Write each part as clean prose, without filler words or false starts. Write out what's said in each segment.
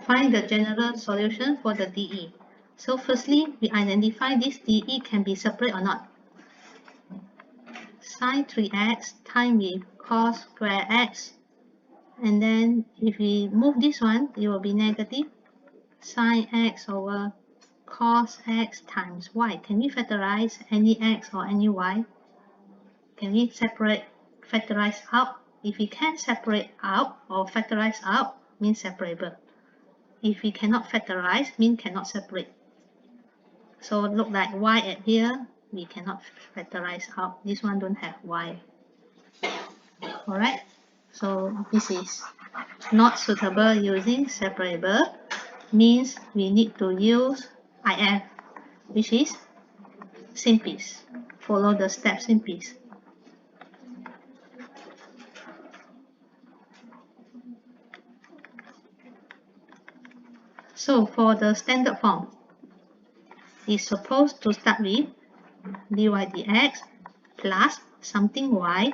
Find the general solution for the DE. So firstly, we identify this DE can be separate or not. Sin 3x times with cos square x, and then if we move this one, it will be negative sin x over cos x times y. Can we factorize any x or any y? Can we factorize out? If we can separate out or factorize out, means separable. If we cannot factorize, means cannot separate. So look like y at here, we cannot factorize out. This one don't have y. Alright, so this is not suitable using separable, means we need to use IF, which is simplice. Follow the step simplice. So for the standard form, it's supposed to start with dy dx plus something y,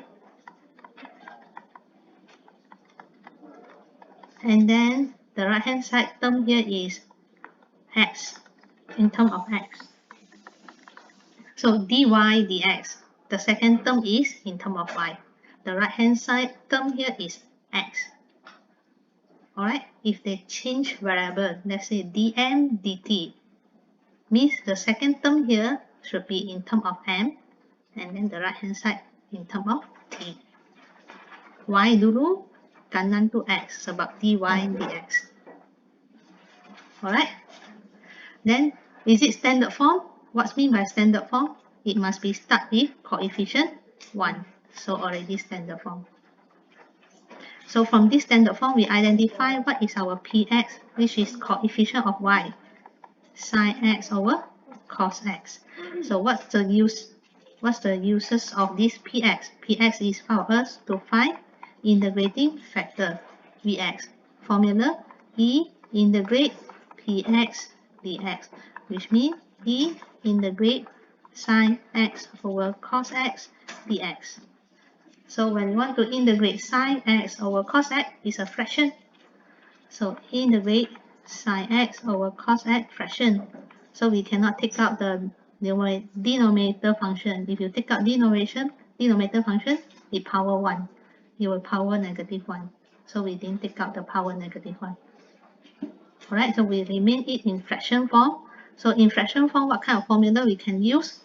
and then the right hand side term here is x in terms of x. So dy dx, the second term is in terms of y. The right hand side term here is x. Alright, if they change variable, let's say dm dt, means the second term here should be in terms of m, and then the right hand side in terms of t. Y dulu kanan to x sebab dy dx. Alright, then is it standard form? What's mean by standard form? It must be start with coefficient 1. So already standard form. So from this standard form, we identify what is our px, which is coefficient of y, sin x over cos x. So what's the uses of this px? Px is for us to find integrating factor vx. Formula E integrate px dx, which means E integrate sin x over cos x dx. So when we want to integrate sin x over cos x, is a fraction. So integrate sin x over cos x fraction. So we cannot take out the denominator function. If you take out denominator function, it power 1. It will power negative 1. So we didn't take out the power negative 1. Alright, so we remain it in fraction form. So in fraction form, what kind of formula we can use?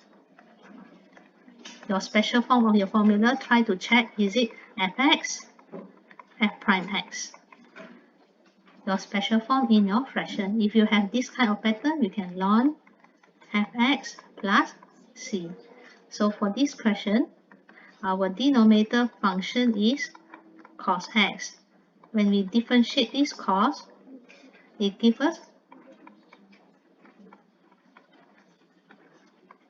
Your special form of your formula, try to check, is it fx, f prime x? Your special form in your fraction. If you have this kind of pattern, you can ln fx plus c. So for this question, our denominator function is cos x. When we differentiate this cos, it gives us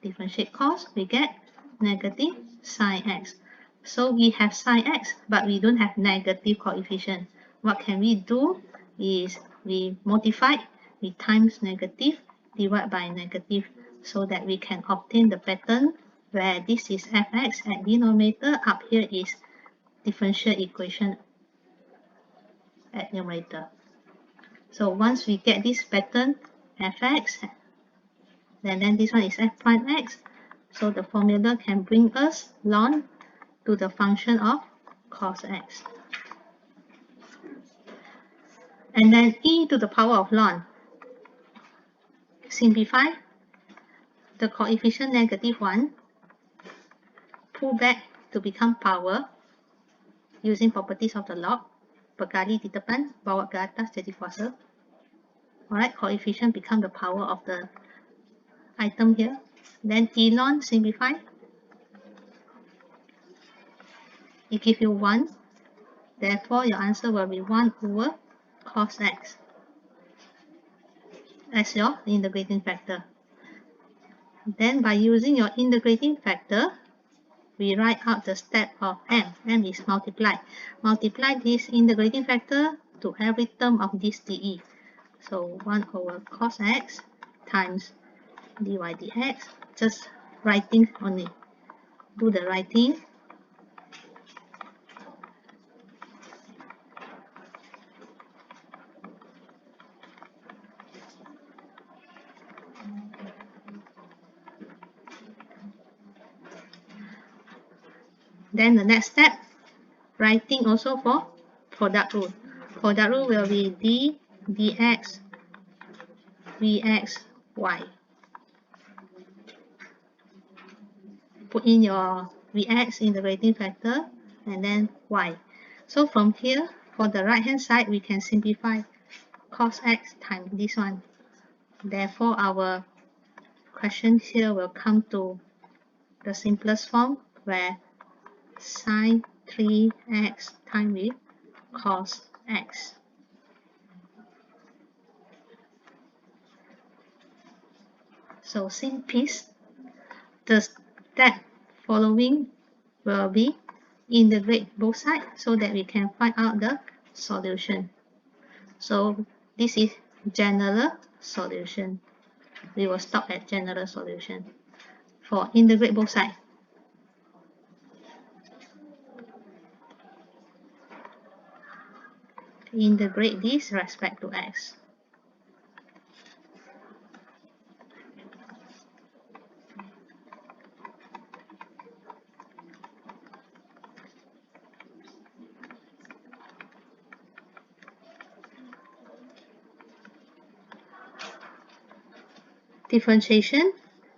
differentiate cos, we get negative sin x. So we have sin x, but we don't have negative coefficient. What can we do is we multiply, we times negative, divide by negative, so that we can obtain the pattern where this is fx at denominator, up here is differential equation at numerator. So once we get this pattern fx, then this one is f prime x. So the formula can bring us ln to the function of cos x. And then e to the power of ln. Simplify the coefficient negative 1, pull back to become power using properties of the log. Berkali di depan, bawa ke atas jadi kuasa. Alright, coefficient become the power of the item here. Then e ln simplify. It gives you 1. Therefore, your answer will be 1 over cos x as your integrating factor. Then by using your integrating factor, we write out the step of m. M is multiply. Multiply this integrating factor to every term of this dE. So 1 over cos x times dy dx. Just writing only. Do the writing. Then the next step, writing also for product rule. Product rule will be d dx vx y. Put in your vx integrating factor and then y. So from here, for the right hand side, we can simplify cos x times this one. Therefore, our question here will come to the simplest form where sin 3x times with cos x. So same piece, the step following will be integrate both sides so that we can find out the solution. So this is general solution. We will stop at general solution. For integrate both sides, integrate this respect to x. Differentiation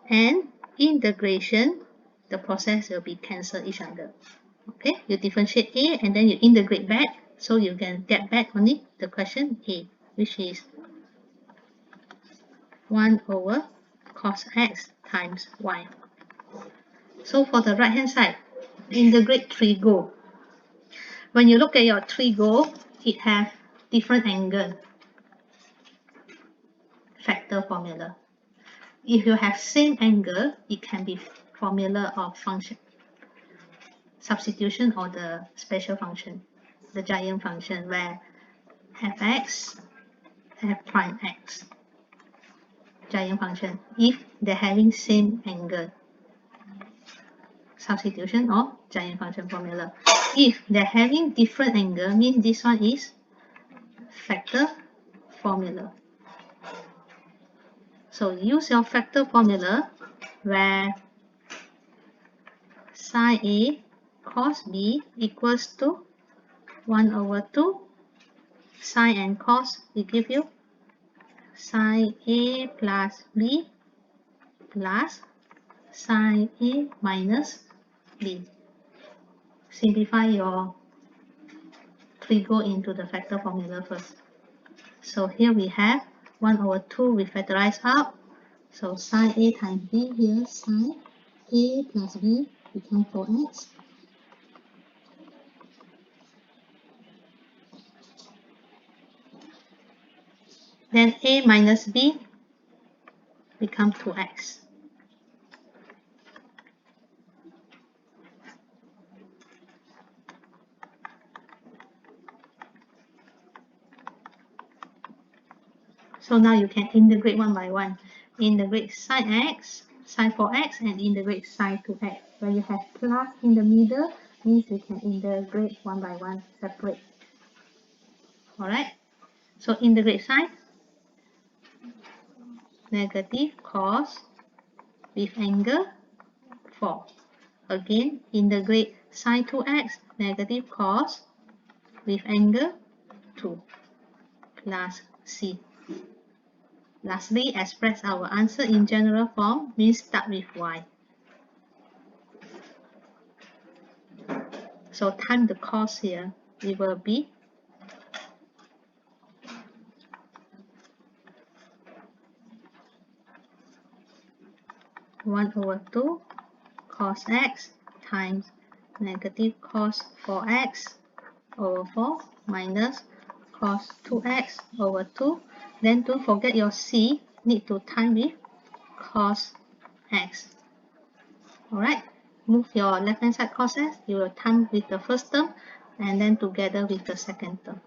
and integration, the process will be cancel each other. Okay, you differentiate a and then you integrate back, so you can get back only the question a, which is 1 over cos x times y. So for the right hand side, integrate trigo. When you look at your trigo, it has different angle factor formula. If you have same angle, it can be formula of function substitution or the special function, the giant function where fx, f prime x, giant function, if they're having same angle, substitution or giant function formula. If they're having different angle, means this one is factor formula. So use your factor formula where sin A cos B equals to 1 over 2 sin and cos will give you sin A plus B plus sin A minus B. Simplify your trigo into the factor formula first. So here we have 1 over 2 we factorize out. So sin A times B here, sin A plus B become 4x. Then A minus B become 2x. So now you can integrate one by one. Integrate sin x, sin 4x, and integrate sin 2x. When you have plus in the middle, means we can integrate one by one, separate. Alright? So integrate sin, negative cos with angle 4. Again, integrate sin 2x, negative cos with angle 2 plus c. Lastly, express our answer in general form, means start with y. So time the cos here, it will be (1 over 2 cos x times negative cos 4x over 4 minus cos 2x over 2. Then don't forget your c, need to time with cos x. Alright, move your left hand side cos x, you will time with the first term and then together with the second term.